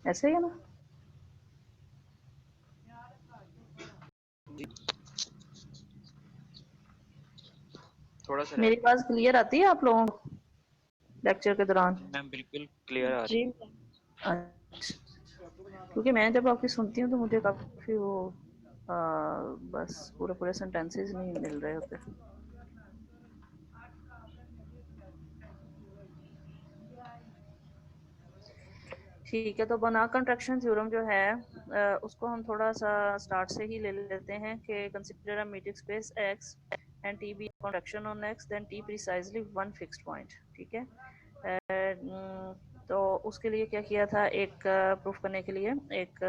ऐसे ही है ना? थोड़ा सा मेरी बात क्लियर आती है आप लोगों को लेक्चर के दौरान? मैम बिल्कुल क्लियर आ रही है। अच्छा, क्योंकि मैं जब आपकी सुनती हूँ तो मुझे काफी वो बस पूरे सेंटेंसेस नहीं मिल रहे होते। ठीक है, तो बना कंट्रैक्शन थ्योरम जो है उसको हम थोड़ा सा स्टार्ट से ही ले लेते हैं कि consider a matrix space x and t be contraction on x then t precisely one fixed point. ठीक है, तो उसके लिए क्या किया था, एक प्रूफ करने के लिए एक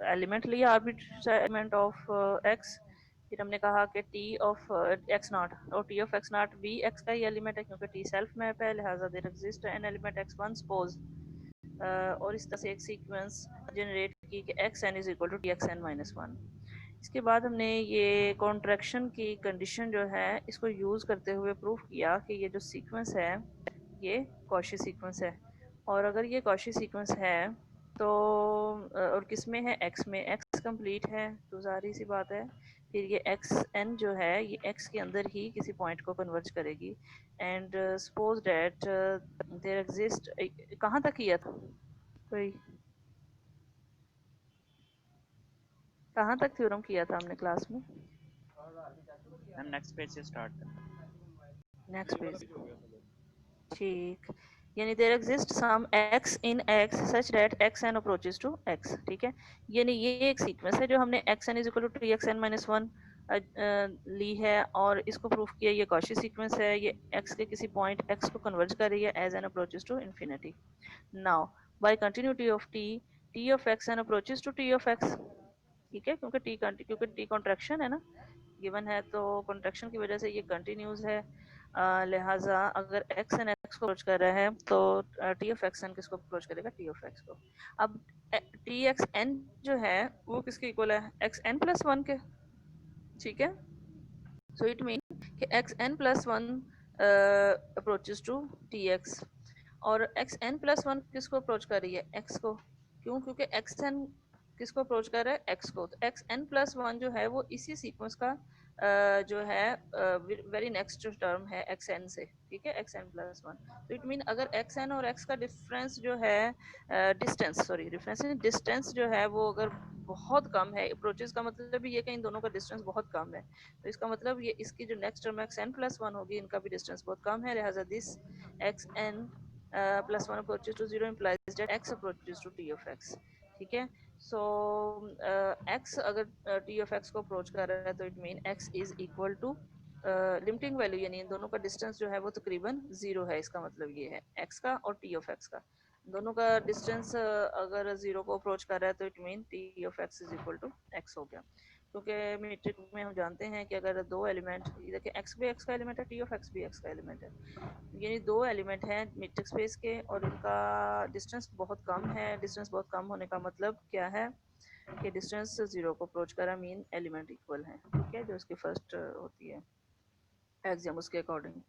एलिमेंट लिया, आर्बिट्ररी एलिमेंट ऑफ x। फिर हमने कहा कि t ऑफ x नॉट और t ऑफ x नॉट भी x का ही एलिमेंट है क्योंकि t सेल्फ मैप है, लिहाजा there exist an element x1 suppose. और इस तरह से एक सीक्वेंस जनरेट की कि x n is equal to t x n minus one. इसके बाद हमने ये कॉन्ट्रैक्शन की कंडीशन जो है इसको यूज़ करते हुए प्रूफ किया कि ये जो सीक्वेंस है ये कॉशी सीक्वेंस है। और अगर ये कॉशी सीक्वेंस है तो और किस में है, एक्स में, एक्स कंप्लीट है तो जाहिर सी बात है फिर ये एक्स एन जो है ये एक्स के अंदर ही किसी पॉइंट को कन्वर्ज करेगी। And suppose that there exist, कहाँ तक किया था कोई, कहाँ तक थ्योरम किया था हमने क्लास में? मैम नेक्स्ट पेज से स्टार्ट करते हैं। नेक्स्ट पेज, ठीक। यानी there exist some x in x such that xn approaches to x। ठीक है, यानी ये एक सीक्वेंस है जो हमने xn is equal to xn minus one ली है और इसको प्रूफ किया ये कॉशी सीक्वेंस है, ये x के किसी पॉइंट x को कन्वर्ज कर रही है as n approaches to infinity. Now by continuity of t of xn approaches to t of x। ठीक है, क्योंकि t कॉन्ट्रैक्शन है ना गिवन है, तो कॉन्ट्रैक्शन की वजह से ये कंटिन्यूस है। लिहाजा अगर एक्स एन एक्स को अप्रोच कर रहा है तो टी ऑफ एक्स एन किसको अप्रोच करेगा, टी ऑफ एक्स को। अब टी एक्स एन जो है वो किसके इक्वल है, एक्स एन प्लस वन के। ठीक है, सो इट मीन कि x n plus one approaches to t x और एक्स एन प्लस वन किसको अप्रोच कर रही है, एक्स को। क्यों, क्योंकि एक्स एन किसको अप्रोच कर रहा है, एक्स को। तो एक्स एन प्लस वन जो है वो इसी सीक्वेंस का जो है वेरी नेक्स्ट टर्म है एक्स एन से। ठीक है, एक्स एन प्लस वन। तो इट मीन अगर एक्स एन और एक्स का डिफरेंस जो है डिस्टेंस, सॉरी डिफरेंस डिस्टेंस जो है वो अगर बहुत कम है, अप्रोचेस का मतलब ये कि इन दोनों का डिस्टेंस बहुत कम है, तो इसका मतलब ये इसकी जो next term x n plus one होगी इनका भी डिस्टेंस बहुत कम है, लिहाजा this x n plus 1 approaches to 0 implies that x approaches to t of x. ठीक है, so x अगर t of x को अप्रोच कर रहा है तो it mean x is equal to limiting value, यानी इन दोनों का डिस्टेंस जो है वो तकरीबन जीरो है। इसका मतलब ये है x का और t of x का, दोनों का डिस्टेंस अगर जीरो को अप्रोच कर रहा है तो it mean t of x is equal to x हो गया। क्योंकि मैट्रिक में हम जानते हैं कि अगर दो एलिमेंट, देखिए x भी x का एलिमेंट है, t of x भी x का एलिमेंट है, यानी दो एलिमेंट हैं मैट्रिक स्पेस के और इनका डिस्टेंस बहुत कम है। डिस्टेंस बहुत कम होने का मतलब क्या है कि डिस्टेंस जीरो को अप्रोच कर मीन एलिमेंट इक्वल है। ठीक है, जो इसकी फर्स्ट होती है एग्जाम उसके अकॉर्डिंग।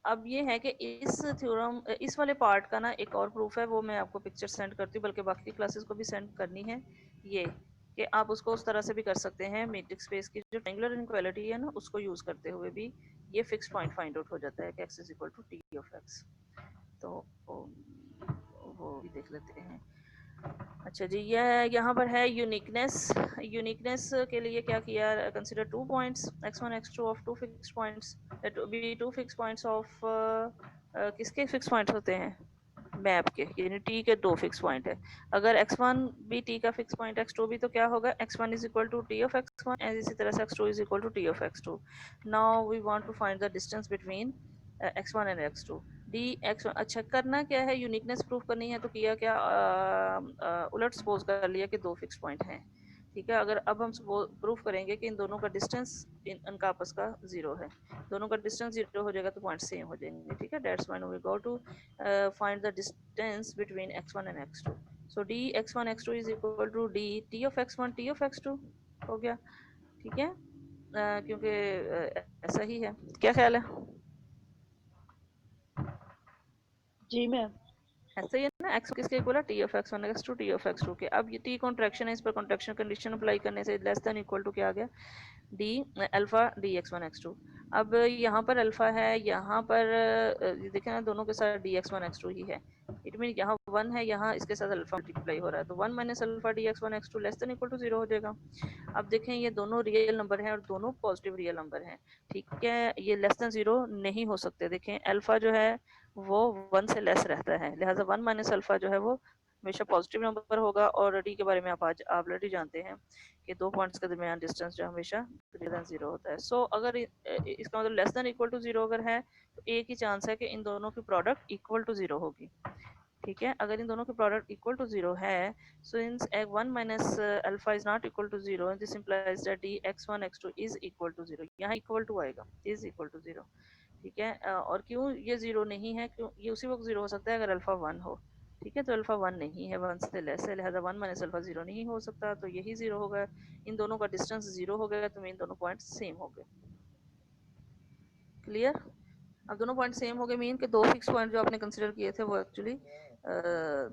अब ये है कि इस थ्योरम, इस वाले पार्ट का ना एक और प्रूफ है, वो मैं आपको पिक्चर सेंड करती हूँ, बल्कि बाकी क्लासेस को भी सेंड करनी है। ये कि आप उसको उस तरह से भी कर सकते हैं, मैट्रिक्स स्पेस की जो ट्रायंगुलर इनइक्वालिटी है ना उसको यूज करते हुए भी ये फिक्स पॉइंट फाइंड आउट हो जाता है कि x is equal to t of x। तो वो भी देख लेते हैं। अच्छा जी, यह यहाँ पर है यूनिकनेस। यूनिकनेस के लिए क्या किया, consider two points x1 x2 of two fix points, be two fix points of किसके फिक्स पॉइंट्स होते हैं, मैप के, यानी t के दो फिक्स पॉइंट है। अगर x1 भी t का फिक्स पॉइंट, x2 भी, तो क्या होगा, x1 is equal to t of x1 and इसी तरह से x2 is equal to t of x2। Now we want to find the distance between x1 and x2 dx1। अच्छा, करना क्या है, यूनिकनेस प्रूफ करनी है, तो किया क्या, उलट सपोज कर लिया कि दो फिक्स पॉइंट हैं। ठीक है, अगर अब हम प्रूफ करेंगे कि इन दोनों का डिस्टेंस इनका आपस का जीरो है, दोनों का डिस्टेंस जीरो हो जाएगा तो पॉइंट सेम हो जाएंगे। ठीक है, that's why we go to find the distance between x1 and x2. So dx1 x2 is equal to d t of x1 t of x2 हो गया। ठीक है, क्योंकि ऐसा ही है, क्या ख्याल है? जी मैम, ऐसा ही है ना, ना, x किसके इक्वल है, t of x1 x2 t of x2 के। अब ये t कॉन्ट्रैक्शन है, इस पर कॉन्ट्रैक्शन कंडीशन अप्लाई करने से लेस देन इक्वल टू क्या आ गया, d alpha d x1 x2। अब यहाँ पर अल्फा है, यहाँ पर देखें ना दोनों के साथ d x1 x2 ही है, इट मीन यहाँ 1 है, यहाँ इसके साथ अल्फा मल्टीप्लाई हो रहा है, तो 1 minus alpha d x1 x2 less than equal to 0 हो जाएगा। अब देखें ये दोनों रियल नंबर हैं और दोनों पॉजिटिव रियल नंबर हैं, ठीक है, ये लेस देन 0 नहीं हो सकते। देखें अल्फा जो है वो 1 से लेस रहता है, लिहाजा 1 माइनस अल्फा जो है वो हमेशा पॉजिटिव नंबर होगा। और डी के बारे में आप आज ऑलरेडी जानते हैं कि दो पॉइंट्स के दरमियान डिस्टेंस जो हमेशा ग्रेटर देन 0 होता है। सो अगर इसका मतलब लेस देन इक्वल टू 0 अगर है तो एक ही चांस है कि इन दोनों की प्रोडक्ट इक्वल टू 0 होगी, ठीक है। अगर इन दोनों की प्रोडक्ट इक्वल टू 0 है, since x1 minus alpha is not equal to 0, this implies that d x1 x2 is equal to 0। यहाँ इक्वल टू आएगा, is equal to 0, ठीक है। और क्यों ये 0 नहीं है, क्यों ये उसी वक्त 0 हो सकता है अगर अल्फा 1 हो, ठीक है, तो अल्फा 1 नहीं है, 1 से लेस है, लिहाजा 1 माइनस अल्फा 0 नहीं हो सकता, तो यही 0 होगा। इन दोनों का डिस्टेंस 0 हो गया तो इन दोनों पॉइंट सेम हो गए। क्लियर? अब दोनों पॉइंट सेम हो गए मीन के दो फिक्स पॉइंट जो आपने कंसिडर किए थे वो एक्चुअली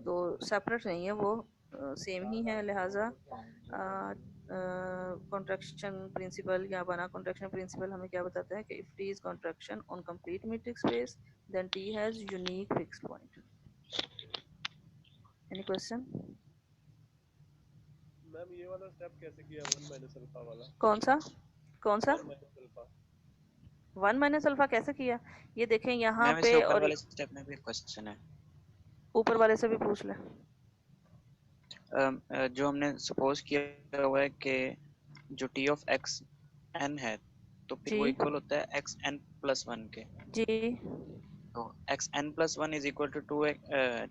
दो सेपरेट नहीं है, वो सेम ही है। लिहाजा कॉन्ट्रैक्शन प्रिंसिपल या बना कॉन्ट्रैक्शन प्रिंसिपल हमें क्या बताता है कि if t is contraction on complete metric space then t has unique fix point. Any question? Ma'am ये वाला स्टेप कैसे किया 1 माइनस अल्फा वाला? कौन सा 1 माइनस अल्फा 1 माइनस अल्फा कैसे किया? ये देखें यहाँ मैम पे, इससे ऊपर और वाले स्टेप में भी एक क्वेश्चन है। ऊपर वाले से भी पूछ ले। जो हमने सपोज किया हुआ है कि जो t ऑफ x n है तो फिर वो जी इक्वल होता है x n प्लस 1 के, जी तो x n plus 1 is equal to 2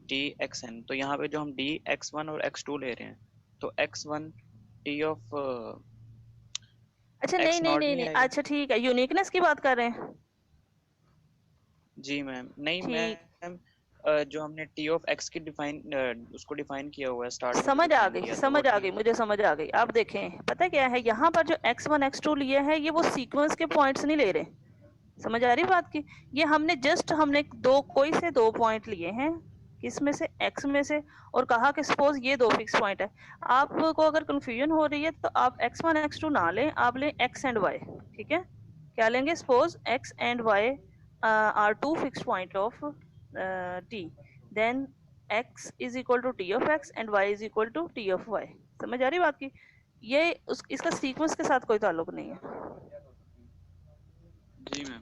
t x n। तो यहाँ पे जो हम d x1 और x2 ले रहे हैं तो x1 t ऑफ अच्छा x नहीं नहीं नॉट नहीं नहीं नहीं, आएगा? अच्छा ठीक है, यूनिकनेस की बात कर रहे हैं। जी मैम, नहीं ठीक, मैम, जो हमने t ऑफ x की उसको डिफाइन किया हुआ है, स्टार्ट में जो समझ आ डिफाइन गई, किया था वो समझ आ t। गई, मुझे समझ आ गई। आप देखें पता क्या है, यहाँ पर जो x1 x2 लिए हैं ये वो सीक्वेंस के पॉइंट्स नहीं ले रहे, समझ आ रही बात की? ये हमने दो कोई से दो पॉइंट लिए हैं, किसमें से, x में से, और कहा कि सपोज ये दो फिक्स पॉइंट है। आपको अगर कंफ्यूजन हो रही है तो आप x1 x2 ना लें, आप लें x एंड y, ठीक है। क्या लेंगे? Suppose x and y are two fix point of t, then x is equal to t of x and y is equal to t of y। समझ आ रही बात की? ये इसका सीक्वेंस के साथ कोई ताल्लुक नहीं है। जी मैम।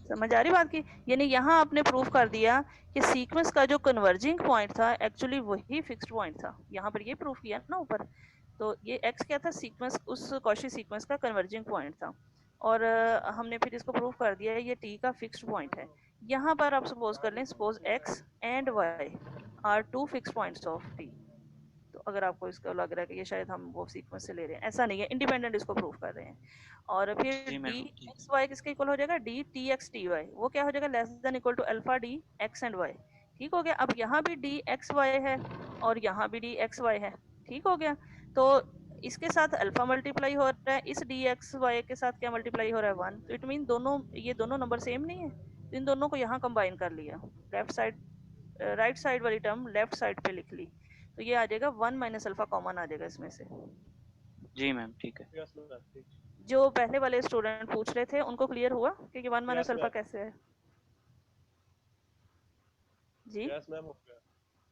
समझ आ रही बात की? यानी यहाँ आपने प्रूफ कर दिया कि सीक्वेंस का जो कन्वर्जिंग पॉइंट था एक्चुअली वही फिक्स्ड पॉइंट था। यहाँ पर ये प्रूफ किया ना ऊपर, तो ये x क्या था, सीक्वेंस, उस कॉशी सीक्वेंस का कन्वर्जिंग पॉइंट था। और हमने फिर इसको प्रूफ कर दिया ये t का फिक्स्ड पॉइंट है। यहाँ पर आप सपोज कर लें, suppose x and y are two fix points of t, तो अगर आपको इसका लग रहा है कि ये शायद हम वो सीक्वेंस से ले रहे हैं, ऐसा नहीं है, इंडिपेंडेंट इसको प्रूफ कर रहे हैं। और फिर जी डी मैम एक्स वाई किसके इक्वल हो जाएगा, d t x t y, वो क्या हो जाएगा, less than equal to alpha d x and y. ठीक हो गया? अब यहाँ भी डी एक्स वाई है और यहाँ भी डी एक्स वाई है, ठीक हो गया। तो इसके साथ अल्फा मल्टीप्लाई हो रहा है, इस डी एक्स वाई के साथ क्या मल्टीप्लाई हो रहा है, 1। तो इट मीन दोनों, ये दोनों नंबर सेम नहीं है, तो इन दोनों को यहाँ कंबाइन कर लिया, लेफ्ट साइड, राइट साइड वाली टर्म लेफ्ट साइड पे लिख ली, तो ये आ जाएगा 1 माइनस अल्फा कॉमन आ जाएगा इसमें से। जी मैम ठीक है। यस मैम ठीक। जो पहले वाले स्टूडेंट पूछ रहे थे उनको क्लियर हुआ कि ये 1 माइनस यस अल्फा मैम कैसे है? जी यस मैम हो गया।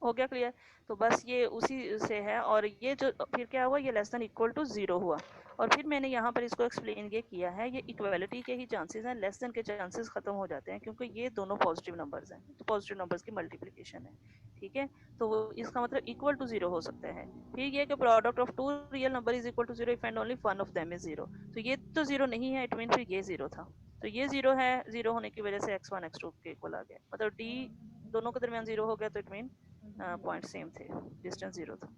हो गया क्लियर? तो बस ये उसी से है। और ये जो फिर क्या हुआ, ये लेस देन इक्वल टू 0 हुआ। और फिर मैंने यहाँ पर इसको एक्सप्लेन ये किया है, ये इक्वालिटी के ही चांसेस हैं, लेस देन के चांसेस खत्म हो जाते हैं क्योंकि ये दोनों पॉजिटिव नंबर्स हैं, तो पॉजिटिव नंबर्स की मल्टीप्लिकेशन है, ठीक है। तो वो इसका मतलब इक्वल टू 0 हो सकता है। फिर ये कि product of two real number is equal to 0 if and only one of them is 0। तो ये तो 0 नहीं है, इट मीन फिर ये 0 था, तो ये 0 है, 0 होने की वजह से x1 x2 के इक्वल आ गया, मतलब d दोनों के दरमियान 0 हो गया, तो इट मीन पॉइंट सेम थे, डिस्टेंस 0 था।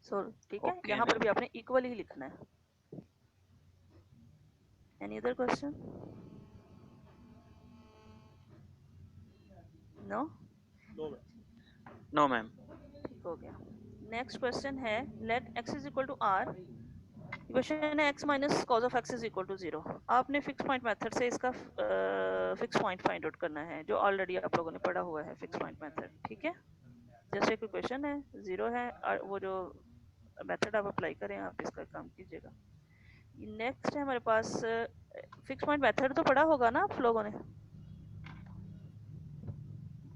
सो ठीक है, ओके यहाँ पर मैम। भी आपने इक्वल ही लिखना है। Any other question? No? No ma'am. No ma'am. ठीक हो गया। नेक्स्ट क्वेश्चन है, let x is equal to r, question है x minus cos of x is equal to 0। आपने फिक्स पॉइंट मेथड से इसका फिक्स पॉइंट फाइंड आउट करना है, जो ऑलरेडी आप लोगों ने पढ़ा हुआ है फिक्स पॉइंट मेथड, ठीक है। जस्ट एक इक्वेशन है, 0 है, और वो जो मेथड आप अप्लाई करें आप इसका काम कीजिएगा। नेक्स्ट है हमारे पास फिक्स पॉइंट मेथड तो पढ़ा होगा ना आप लोगों ने,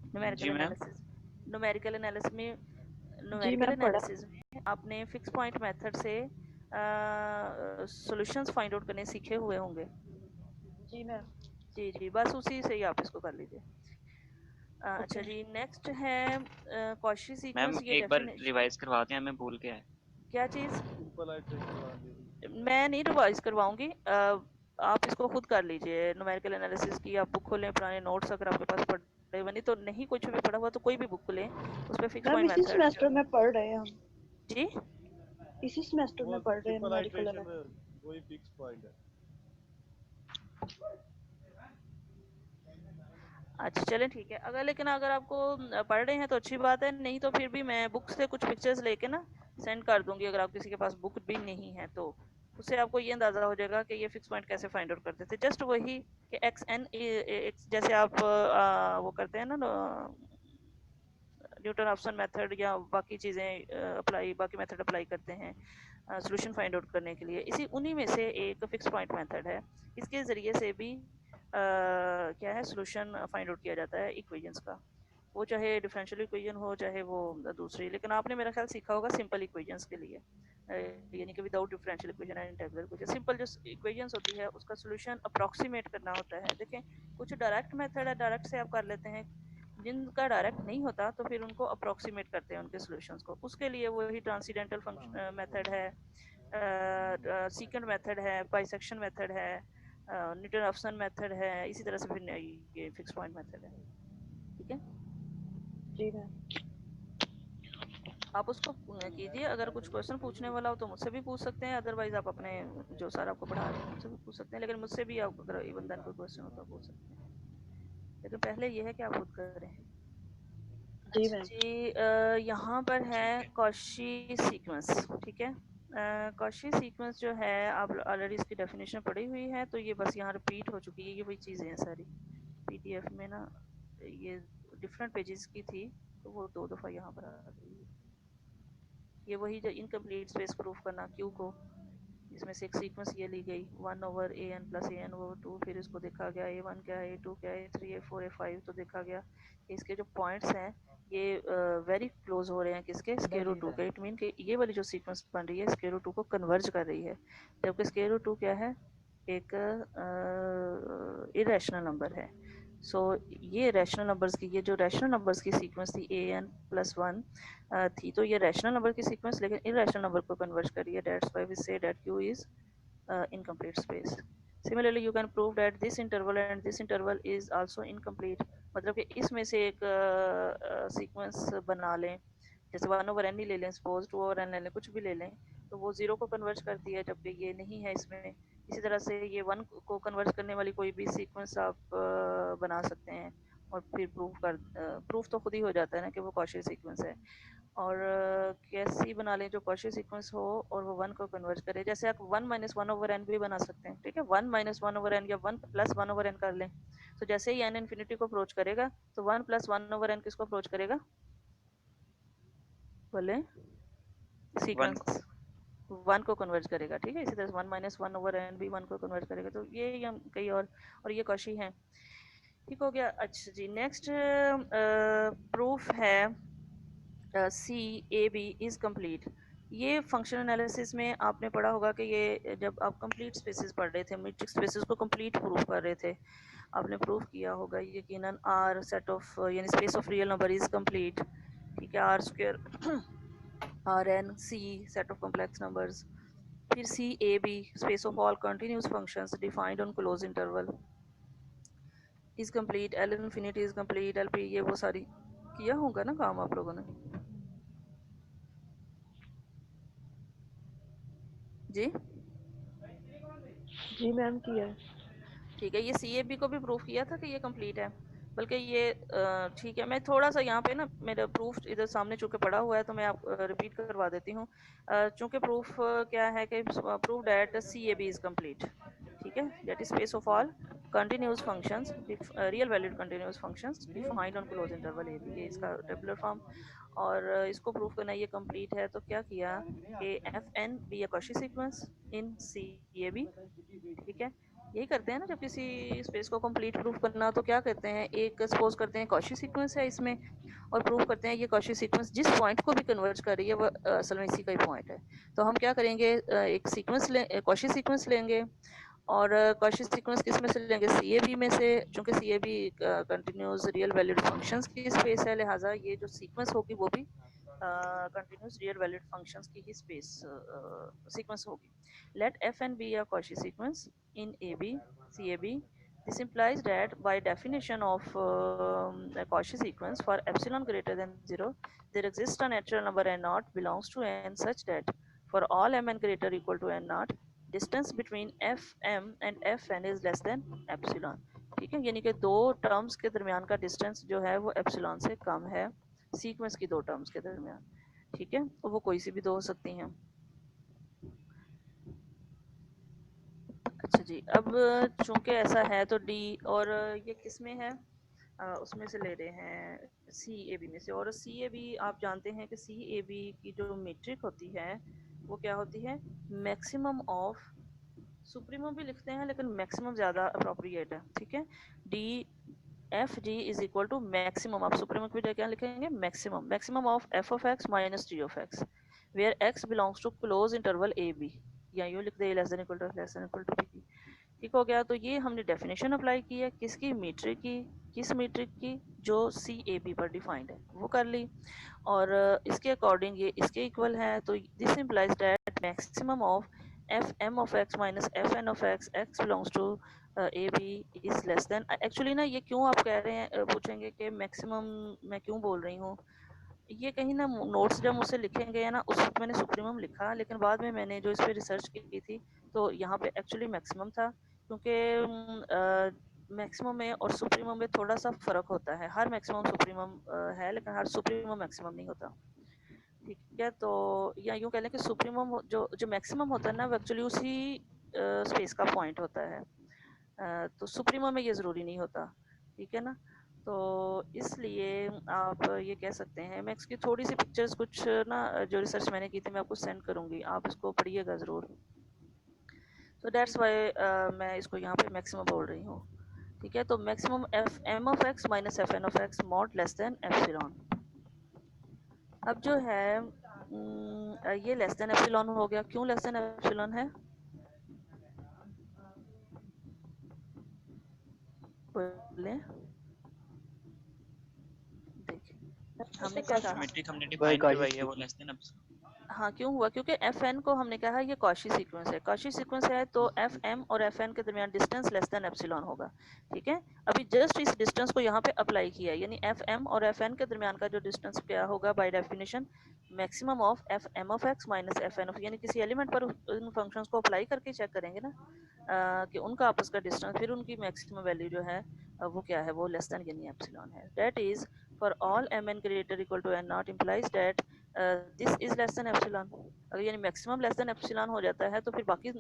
न्यूमेरिकल जी मैम। एनालिसिस। न्यूमेरिकल एनालिसिस में जी न्यूमेरिकल मैम पढ़ा। एनालिसिस में आपने फिक्स पॉइंट मेथड से सॉल्यूशंस फाइंड आउट करने सीखे हुए होंगे। जी मैम। जी जी, बस उसी से ही आप इसको कर लीजिए। अच्छा जी, नेक्स्ट है कॉशी मैम सीक्वेंस। ये एक बार डेफिनेशन रिवाइज करवाते हैं, हमें भूल गया है। क्या चीज? सिंपल आइटरेशन वाली। मैं नहीं रिवाइज करवाऊंगी, आप इसको खुद कर लीजिए। न्यूमेरिकल एनालिसिस की आप बुक खोलें, पुराने नोट्स अगर आपके पास पड़े हुए, नहीं तो नहीं कुछ भी पढ़ा हुआ तो कोई भी बुक लें, उस पर फिक्स मैम पॉइंट इसी मेथड। सेमेस्टर में पढ़ रहे हैं हम, जी इसी सेमेस्टर वो में पढ़ रहे हैं सिंपल न्यूमेरिकल आइटरेशन एनालिसिस। वही फिक्स पॉइंट है। अच्छा चलें ठीक है। अगर लेकिन अगर आपको पढ़ रहे हैं तो अच्छी बात है, नहीं तो फिर भी मैं बुक से कुछ पिक्चर्स लेके ना सेंड कर दूंगी, अगर आप किसी के पास बुक भी नहीं है तो। उससे आपको ये अंदाजा हो जाएगा कि ये फिक्स पॉइंट कैसे फाइंड आउट करते थे। जस्ट वही कि एक्स एन, जैसे आप वो करते हैं ना न्यूटन ऑप्शन मेथड या बाकी चीज़ें अप्लाई, बाकी मेथड अप्लाई करते हैं सॉल्यूशन फाइंड आउट करने के लिए, इसी उन्हीं में से एक फिक्स पॉइंट मेथड है। इसके ज़रिए से भी क्या है, सॉल्यूशन फाइंड आउट किया जाता है इक्वेशंस का, वो चाहे डिफरेंशियल इक्वेशन हो चाहे वो दूसरी। लेकिन आपने मेरा ख्याल सीखा होगा सिंपल इक्वेशंस के लिए, यानी कि without differential equation and integral equation, simple जो इक्वेशंस होती है उसका सॉल्यूशन अप्रॉक्सीमेट करना होता है। देखें कुछ डायरेक्ट मेथड है, डायरेक्ट से आप कर लेते हैं, जिनका डायरेक्ट नहीं होता तो फिर उनको अप्रॉक्सीमेट करते हैं उनके सॉल्यूशंस को। उसके लिए वही ट्रांसीडेंटल फंक्शन मेथड है, सीकेंट मेथड है, बाइसेक्शन मेथड है, न्यूटन ऑप्शन मेथड है, इसी तरह से फिर ये फिक्स पॉइंट मेथड है। ठीक है, जी मैम। आप उसको कीजिए। अगर कुछ क्वेश्चन पूछने वाला हो तो मुझसे भी पूछ सकते हैं, अदरवाइज आप अपने जो सर आपको पढ़ा रहे हैं उनसे भी पूछ सकते हैं, लेकिन मुझसे भी आप अगर इवन देन कोई क्वेश्चन हो तो पूछ सकते हैं। लेकिन पहले ये है कि आप खुद करें। जी अच्छा मैम। जी, यहाँ पर है कॉशी सीक्वेंस। ठीक है, कॉशी सीक्वेंस जो है आप ऑलरेडी इसकी डेफिनेशन पढ़ी हुई है, तो ये बस यहाँ रिपीट हो चुकी है, ये वही चीज़ें हैं सारी। पीडीएफ में ना ये डिफरेंट पेजेस की थी तो वो 2 दफ़ा यहाँ पर आ गई है। ये वही जो इनकम्प्लीट स्पेस प्रूफ करना क्यू को, इसमें से एक सीक्वेंस ये ली गई 1/an + an/2, फिर इसको देखा गया a1 क्या है, a2 क्या है, a3 a4 a5, तो देखा गया कि इसके जो पॉइंट्स हैं ये वेरी क्लोज हो रहे हैं किसके, स्क्वायर रूट 2 के। इट मीन कि ये वाली जो सीक्वेंस बन रही है स्क्वायर रूट 2 को कन्वर्ज कर रही है, जबकि स्क्वायर रूट 2 क्या है, एक इरेशनल नंबर है। सो ये रैशनल नंबर्स की, ये जो रैशनल नंबर्स की सीक्वेंस थी an+1 थी, तो ये रैशनल नंबर की सीक्वेंस लेकिन इरेशनल नंबर को कन्वर्ट कर रही है। That's why we say that q is incomplete space. Similarly you can prove that this interval and this interval is also incomplete, मतलब कि इसमें से एक सीक्वेंस बना लें, जैसे 1/n ही ले लें, सपोज 2/n ले लें, कुछ भी ले लें, तो वो 0 को कन्वर्ट करती है, जबकि ये नहीं है इसमें। इसी तरह से ये 1 को कन्वर्ट करने वाली कोई भी सीक्वेंस आप बना सकते हैं और फिर प्रूफ तो खुद ही हो जाता है ना कि वो कॉशी सीक्वेंस है। और कैसी बना लें जो कॉशी सीक्वेंस हो और वो 1 को कन्वर्ट करे, जैसे आप 1 - 1/n भी बना सकते हैं। ठीक है, 1 - 1/n या 1 + 1/n कर लें, तो जैसे ही n इन्फिनिटी को अप्रोच करेगा तो 1 + 1/n किसको अप्रोच करेगा, बोले, सीक्वेंस 1 को कन्वर्ट करेगा। ठीक है, इसी तरह 1 - 1/n भी 1 को कन्वर्ट करेगा, तो ये हम कई और ये कॉशी है। ठीक हो गया। अच्छा जी, नेक्स्ट प्रूफ है CAB इज कंप्लीट। ये फंक्शन एनालिसिस में आपने पढ़ा होगा कि ये जब आप कंप्लीट स्पेसेस पढ़ रहे थे, मैट्रिक्स स्पेसेस को कंप्लीट प्रूफ कर रहे थे, आपने प्रूफ किया होगा यकीनन R सेट ऑफ यानी space of real number is complete. ठीक है, R² Rn C set of complex numbers, फिर CAB space of all continuous functions defined on close interval is complete. L infinity is complete, LP, ये वो सारी किया होगा ना काम आप लोगों ने। जी जी मैम किया है। ठीक है, ये CAB को भी प्रूफ किया था कि ये कंप्लीट है, बल्कि ये ठीक है, मैं थोड़ा सा यहाँ पे ना मेरा प्रूफ इधर सामने चूंकि पड़ा हुआ है तो मैं आप रिपीट करवा देती हूँ। चूंकि प्रूफ क्या है कि prove that CAB is complete. ठीक है, that is space of all continuous functions, real valued continuous functions defined on closed interval a b, ये इसका टेबुलर फॉर्म। और इसको प्रूव करना ये कंप्लीट है, तो क्या किया कि f n be a Cauchy sequence in c a b, ठीक है। यही करते हैं ना जब किसी स्पेस को कंप्लीट प्रूफ करना, तो क्या करते हैं, एक सपोज करते हैं कॉची सीक्वेंस है इसमें, और प्रूव करते हैं ये कॉची सीक्वेंस जिस पॉइंट को भी कन्वर्ज कर रही है वो असल में इसी का ही पॉइंट है। तो हम क्या करेंगे, एक सीक्वेंस ले, कॉची सीक्वेंस लेंगे, और कॉची सीक्वेंस किस में से लेंगे, सी ए बी में से, चूंकि c a b continuous real valued functions की स्पेस है, लिहाजा ये जो सीक्वेंस होगी वो भी continuous real valued functions की ही space sequence होगी. Let fn be a Cauchy sequence in AB, CAB. This implies that by definition of a Cauchy sequence for epsilon greater than 0, there exists a natural number n naught belongs to n such that for all mn greater equal to n naught, distance between fm and fn is less than epsilon. ठीक है, यानी कि दो terms के दरमियान का distance जो है वो एप्सिलॉन से कम है सीक्वेंस की दो टर्म्स के दरमियान, ठीक है। तो वो कोई सी भी दो हो सकती हैं। अच्छा जी, अब चूंकि ऐसा है तो डी, और ये किस में है, उसमें से ले रहे हैं सी ए बी में से। और सी ए बी आप जानते हैं कि सी ए बी की जो मीट्रिक होती है वो क्या होती है, मैक्सिमम ऑफ, सुप्रीमम भी लिखते हैं लेकिन मैक्सिमम ज़्यादा अप्रोप्रिएट है, ठीक है। D f g is equal to maximum, आप सुप्रीमम की जगह क्या लिखेंगे, maximum, maximum of f of x minus g of x, where x belongs to close interval a b, या यूँ लिख दे less than equal to b की, ठीक हो गया। तो ये हमने डेफिनेशन अप्लाई की है किसकी, मीट्रिक की, किस मीट्रिक की, जो सी ए बी पर डिफाइंड है वो कर ली, और इसके अकॉर्डिंग ये इसके इक्वल है। तो this implies that maximum of f m of x minus f n of x, x belongs to a b is less than, actually ना ये क्यों आप कह रहे हैं, पूछेंगे कि मैक्सिमम मैं क्यों बोल रही हूँ, ये कहीं ना नोट्स जब मुझसे लिखे गए हैं ना उस वक्त मैंने सुप्रीमम लिखा, लेकिन बाद में मैंने जो इस पर रिसर्च की थी तो यहाँ पे एक्चुअली मैक्सिमम था, क्योंकि मैक्सिमम में और सुप्रीमम में थोड़ा सा फ़र्क होता है। हर मैक्सिमम सुप्रीमम है लेकिन हर सुप्रीमम मैक्सिमम नहीं होता, ठीक है। तो या यूँ कह लें कि सुप्रीमम जो जो मैक्सिमम होता है ना वो एक्चुअली उसी स्पेस का पॉइंट होता है, तो सुप्रीमम में ये ज़रूरी नहीं होता, ठीक है ना। तो इसलिए आप ये कह सकते हैं, मैं इसकी थोड़ी सी पिक्चर्स कुछ ना जो रिसर्च मैंने की थी मैं आपको सेंड करूँगी, आप इसको पढ़िएगा ज़रूर। तो दैट्स वाई मैं इसको यहाँ पे मैक्सिमम बोल रही हूँ, ठीक है। तो maximum f m of x minus f n of x mod less than epsilon. अब जो है ये लेस देन एप्सिलॉन हो गया, क्यों लेस देन एप्सिलॉन है, बोले देखिए हमने क्या कहा, मीट्रिक हमने डिफाइन करवाई है वो लेस देन एप्सिलॉन। हाँ क्यों हुआ, क्योंकि एफ एन को हमने कहा ये कॉशी सीक्वेंस है, कॉशी सीक्वेंस है तो एफ एम और एफ एन के दरमियान डिस्टेंस लेस देन एप्सिलॉन होगा, ठीक है। अभी जस्ट इस डिस्टेंस को यहाँ पे अप्लाई किया है, यानी एफ एम और एफ एन के दरमियान का जो डिस्टेंस क्या होगा by definition maximum of f m of x minus f n of, यानी किसी एलिमेंट पर उन फंक्शंस को अप्लाई करके चेक करेंगे ना कि उनका आपस का डिस्टेंस, फिर उनकी मैक्सिमम वैल्यू जो है वो क्या है, वो लेस देन यानी एप्सिलॉन है। That is for all m n greater equal to n not implies that this is less than epsilon. अगर यानी मैक्सिमम लेस देन एप्सिलॉन हो जाता है तो फिर बाकी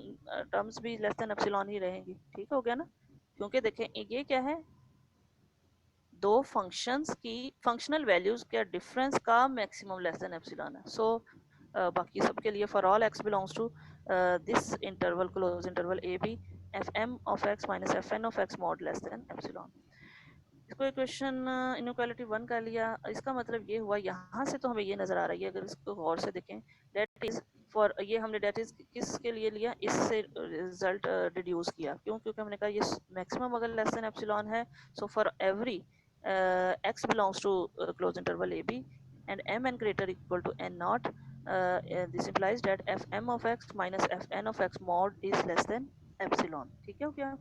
टर्म्स भी लेस देन एप्सिलॉन ही रहेंगी, ठीक हो गया ना। क्योंकि देखें ये क्या है, दो फंक्शंस की फंक्शनल वैल्यूज के डिफरेंस का मैक्सिमम लेस देन एप्सिलॉन है। सो बाकी सब के लिए for all x belongs to this interval close interval a b f m of x minus f n of x mod less than epsilon. इसको equation inequality 1 कर लिया, इसका मतलब ये हुआ, यहाँ से तो हमें ये नज़र आ रही है, अगर इसको गौर से देखें, डेट इज़ फॉर, ये हमने डेट इज़ किसके लिए लिया, इससे रिजल्ट डिड्यूस किया, क्यों, क्योंकि हमने कहा ये मैक्सिमम अगर लेस देन एप्सिलॉन है, so for every x belongs to close interval a b and m n greater equal to n not, this implies that f m of x minus f n of x mod is less than epsilon, ठीक है क्या।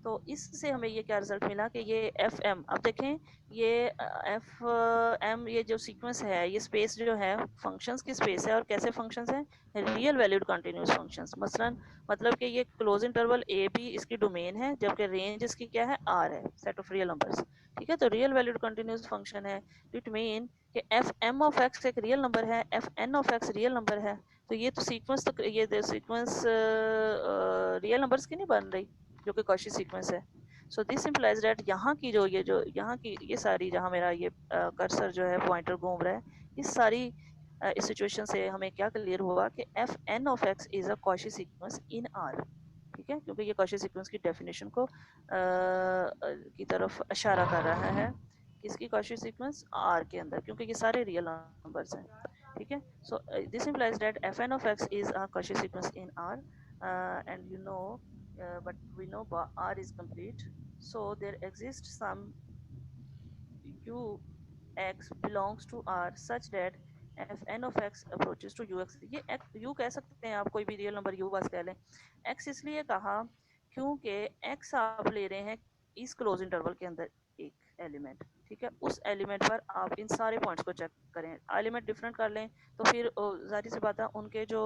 तो इससे हमें ये क्या result मिला कि ये एफ एम, अब देखें ये एफ एम, ये जो सीक्वेंस है ये स्पेस जो है फंक्शंस की स्पेस है, और कैसे फंक्शंस हैं, रियल वैल्यूड कंटिन्यूस फंक्शंस। मसलन मतलब कि ये क्लोज इंटरवल ए बी इसकी डोमेन है, जबकि रेंज इसकी क्या है, आर है, सेट ऑफ रियल नंबर्स, ठीक है। तो रियल वैल्यूड कंटिन्यूस फंक्शन है, इट मीन कि एफ एम ऑफ एक्स एक रियल नंबर है, f n of x real number है, तो ये तो सीक्वेंस, तो ये सीक्वेंस रियल नंबर्स की नहीं बन रही जो कि कॉची सीक्वेंस है। सो दिस इम्प्लाइज दैट यहाँ की जो यहाँ की ये सारी, जहाँ मेरा ये कर्सर जो है पॉइंटर घूम रहा है, इस सारी इस सिचुएशन से हमें क्या क्लियर हुआ कि f n of x is a Cauchy sequence in r. ठीक है, क्योंकि ये कॉची सीक्वेंस की डेफिनेशन को की तरफ इशारा कर रहा है, किसकी कॉची सीक्वेंस, आर के अंदर, क्योंकि ये सारे रियल नंबर्स हैं। ठीक है, so this implies that f n of x is a Cauchy sequence in r, and you know but we know R is complete, so there exists some ux belongs to R such that f n of x approaches to ux। ये u कह सकते हैं आप, कोई भी real number u बस कह लें। x इसलिए कहा क्योंकि x आप ले रहे हैं इस क्लोज इंटरवल के अंदर एक एलिमेंट। ठीक है, उस एलिमेंट पर आप इन सारे पॉइंट्स को चेक करें, एलिमेंट डिफरेंट कर लें तो फिर जाहिर सी बात है उनके जो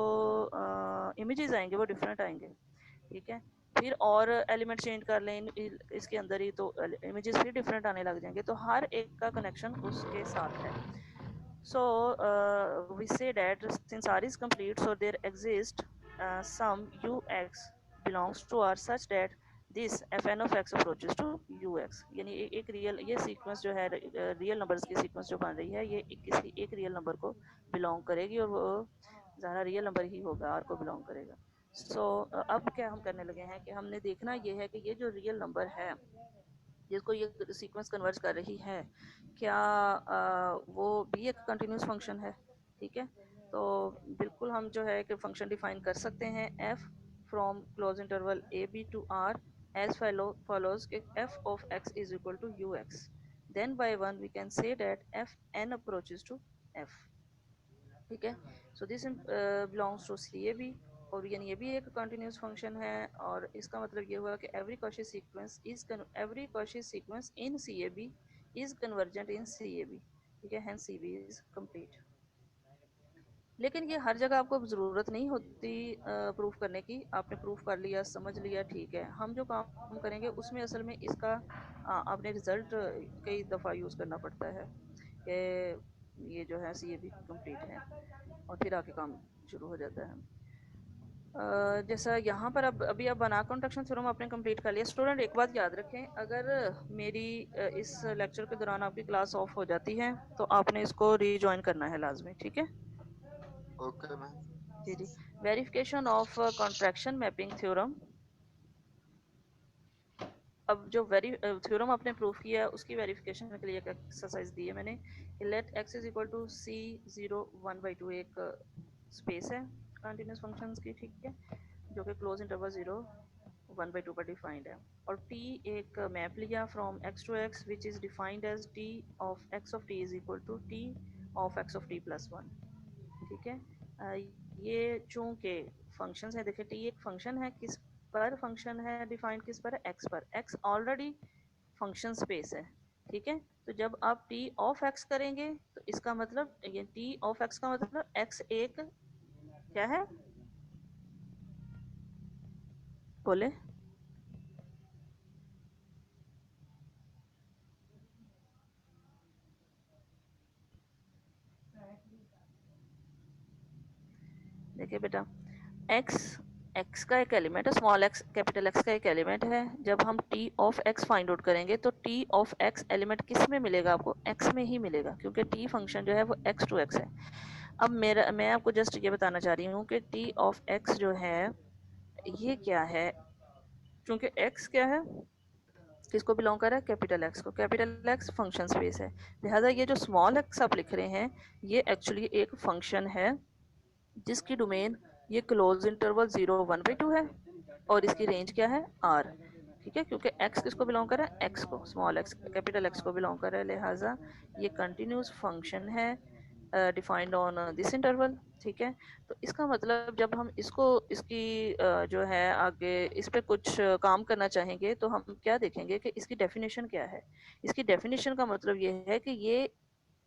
इमेजेस आएंगे वो डिफरेंट आएंगे। ठीक है, फिर और एलिमेंट चेंज कर लें इसके अंदर ही तो इमेजेस फिर डिफरेंट आने लग जाएंगे, तो हर एक का कनेक्शन उसके साथ है। So we say that since R is complete, so there exists some ux belongs to R such that this fn of x approaches to ux। यानी एक रियल, ये सीक्वेंस जो है रियल नंबर्स की सीक्वेंस जो बन रही है, ये किसी एक रियल नंबर को बिलोंग करेगी, और वो ज़्यादा रियल नंबर ही होगा, R को बिलोंग करेगा। सो अब क्या हम करने लगे हैं कि हमने देखना ये है कि ये जो रियल नंबर है जिसको ये सीक्वेंस कन्वर्ज कर रही है, क्या वो भी एक कंटिन्यूस फंक्शन है। ठीक है, तो बिल्कुल हम जो है कि फंक्शन डिफाइन कर सकते हैं f from close interval a b to r as follows कि f of x is equal to ux, then by one we can say that f n approaches to f। ठीक है, so this belongs to c a b, और यानी ये भी एक continuous function है, और इसका मतलब ये हुआ कि every Cauchy sequence in c a b is convergent in c a b. ठीक है, hence c b is complete. लेकिन ये हर जगह आपको ज़रूरत नहीं होती प्रूफ करने की, आपने प्रूफ कर लिया, समझ लिया, ठीक है। हम जो काम करेंगे उसमें असल में इसका आपने रिजल्ट कई दफ़ा यूज़ करना पड़ता है कि ये जो है सी ए बी कम्प्लीट है, और फिर आके काम शुरू हो जाता है। जैसा यहाँ पर अब अभी अब बना कॉन्ट्रैक्शन थ्योरम आपने कंप्लीट कर लिया। स्टूडेंट एक बात याद रखें, अगर मेरी इस लेक्चर के दौरान आपकी क्लास ऑफ हो जाती है तो आपने इसको रीजॉइन करना है लाजमी। ठीक है, ओके मैम। जी जी। Verification of contraction mapping theorem. अब जो थ्योरम आपने प्रूफ किया है उसकी वेरिफिकेशन के लिए एक एक्सरसाइज दी है मैंने, let x is equal to c 0 1/2 एक स्पेस है कंटिन्यूस फंक्शंस की। ठीक है, जो कि क्लोज इंटरवल 0 1/2 पर डिफाइंड है, और t एक मैप लिया from x to x which is defined as t of x of t is equal to t of x of t plus 1। ठीक है, ये चूंकि फंक्शंस है, देखिए t एक फंक्शन है, किस पर फंक्शन है डिफाइंड, किस पर, x पर। x ऑलरेडी फंक्शन स्पेस है। ठीक है, तो जब आप t ऑफ x करेंगे तो इसका मतलब ये t ऑफ x का मतलब x एक क्या है, बोले। देखिए बेटा, x का एक एलिमेंट है, स्मॉल x कैपिटल x का एक एलिमेंट है। जब हम t of x find out करेंगे तो t ऑफ x एलिमेंट किस में मिलेगा आपको, x में ही मिलेगा, क्योंकि t फंक्शन जो है वो x टू x है। अब मैं आपको जस्ट ये बताना चाह रही हूँ कि t ऑफ x जो है ये क्या है, क्योंकि x क्या है, किसको बिलोंग कर रहा है, कैपिटल x को। कैपिटल x फंक्शन स्पेस है, लिहाजा ये जो स्मॉल x आप लिख रहे हैं ये एक्चुअली एक फंक्शन है जिसकी डोमेन ये क्लोज इंटरवल 0 1/2 है, और इसकी रेंज क्या है, r। ठीक है, क्योंकि x किसको बिलोंग कर रहा है, x को, स्मॉल x कैपिटल x को बिलोंग कर रहा है, लिहाजा ये कंटिन्यूस फंक्शन है डिफाइंड ऑन दिस इंटरवल। ठीक है, तो इसका मतलब जब हम इसको इसकी जो है आगे इस पे कुछ काम करना चाहेंगे तो हम क्या देखेंगे कि इसकी डेफिनेशन क्या है। इसकी डेफिनेशन का मतलब ये है कि ये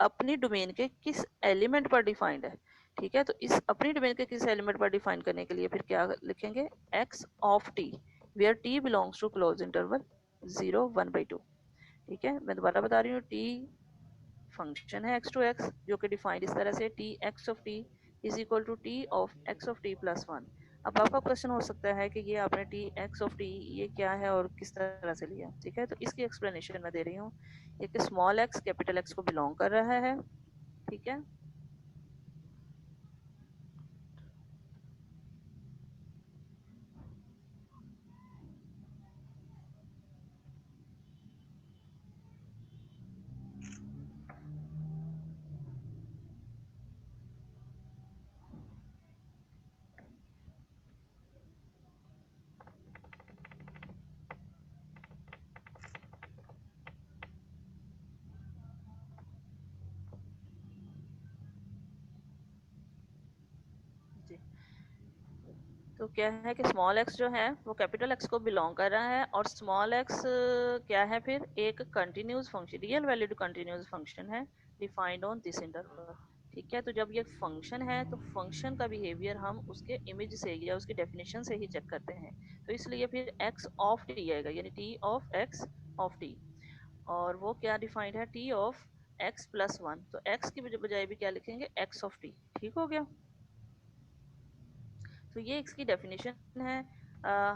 अपनी डोमेन के किस एलिमेंट पर डिफाइंड है। ठीक है, तो इस अपनी डोमेन के किस एलिमेंट पर डिफाइन करने के लिए फिर क्या लिखेंगे, x of t where t belongs to close interval 0 1/2। ठीक है, मैं दोबारा बता रही हूँ, t फंक्शन है x टू x जो कि डिफाइंड इस तरह से t x of t is equal to t of x of t plus 1। अब आपका क्वेश्चन हो सकता है कि ये आपने टी एक्स ऑफ टी ये क्या है और किस तरह से लिया, ठीक है। तो इसकी एक्सप्लेनेशन मैं दे रही हूँ। एक स्मॉल एक्स कैपिटल एक्स को बिलोंग कर रहा है, ठीक है। जी, तो क्या है कि स्मॉल एक्स जो है वो कैपिटल एक्स को बिलोंग कर रहा है, और स्मॉल एक्स क्या है फिर, एक continuous function, real valued continuous function है डिफाइंड ऑन दिस इंटरवल, ठीक है। तो जब ये फंक्शन है तो फंक्शन का बिहेवियर हम उसके इमेज से या उसकी डेफिनेशन से ही चेक करते हैं। तो इसलिए फिर एक्स ऑफ टी आएगा, यानी T of x of T, और वो क्या डिफाइंड है, T of x plus one. तो एक्स की बजाय भी क्या लिखेंगे, एक्स ऑफ टी, ठीक हो गया। तो ये इसकी डेफिनेशन है।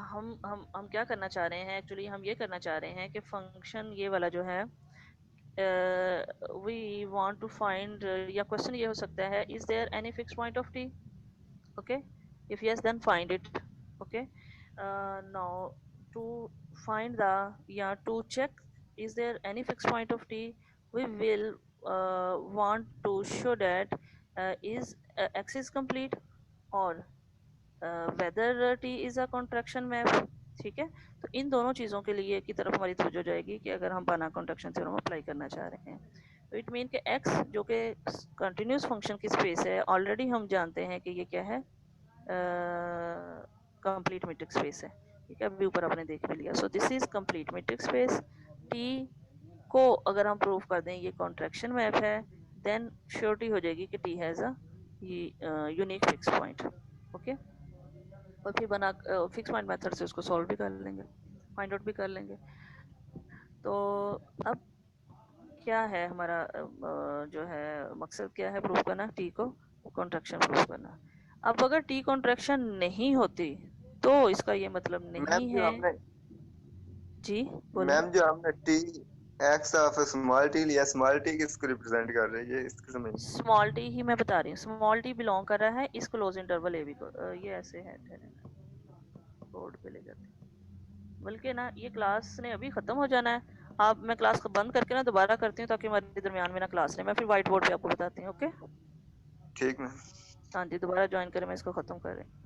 हम क्या करना चाह रहे हैं, एक्चुअली हम ये करना चाह रहे हैं कि फंक्शन ये वाला जो है, वी वांट टू फाइंड, या क्वेश्चन ये हो सकता है, is there any fix point of t, okay, if yes then find it, okay. Now to find the, या to check is there any fixed point of t, we will want to show that is x is complete, or whether t is a contraction map, ठीक है। तो इन दोनों चीज़ों के लिए की तरफ हमारी तवज्जो जाएगी कि अगर हम बाना कॉन्ट्रैक्शन थ्योरम अप्लाई करना चाह रहे हैं, तो इट मीन कि x जो कि कंटिन्यूस फंक्शन की स्पेस है, ऑलरेडी हम जानते हैं कि ये क्या है, कंप्लीट मैट्रिक्स स्पेस है, ठीक है। अभी ऊपर आपने देख भी लिया। So this is complete matrix space. t को अगर हम प्रूव कर दें ये कॉन्ट्रैक्शन मैप है, देन श्योरिटी हो जाएगी कि t has a unique fix point, okay. और फिर बना फिक्स पॉइंट मेथड से उसको सॉल्व भी कर लेंगे, फाइंड आउट भी कर लेंगे। तो अब क्या है हमारा जो है मकसद क्या है, प्रूव करना टी को कॉन्ट्रैक्शन प्रूव करना। अब अगर टी कॉन्ट्रैक्शन नहीं होती तो इसका ये मतलब मैम नहीं जो है। हमने जी बोले। मैम जो हमने T x of small T लिया, स्मॉल टी किसको रिप्रेजेंट कर रही है इसकी समझ। स्मॉल टी ही मैं बता रही हूँ, स्मॉल टी बिलोंग कर रहा है इस क्लोज इंटरवल ए बी को। ये ऐसे है, बोर्ड पे ले जाते हैं। बल्कि ना ये क्लास ने अभी खत्म हो जाना है। आप, मैं क्लास को बंद करके ना दोबारा करती हूँ ताकि हमारे दरमियान में ना क्लास नहीं, मैं फिर व्हाइट बोर्ड पे आपको बताती हूँ, ओके। ठीक मैम। हाँ जी, दोबारा ज्वाइन करें, मैं इसको खत्म कर रही हूँ।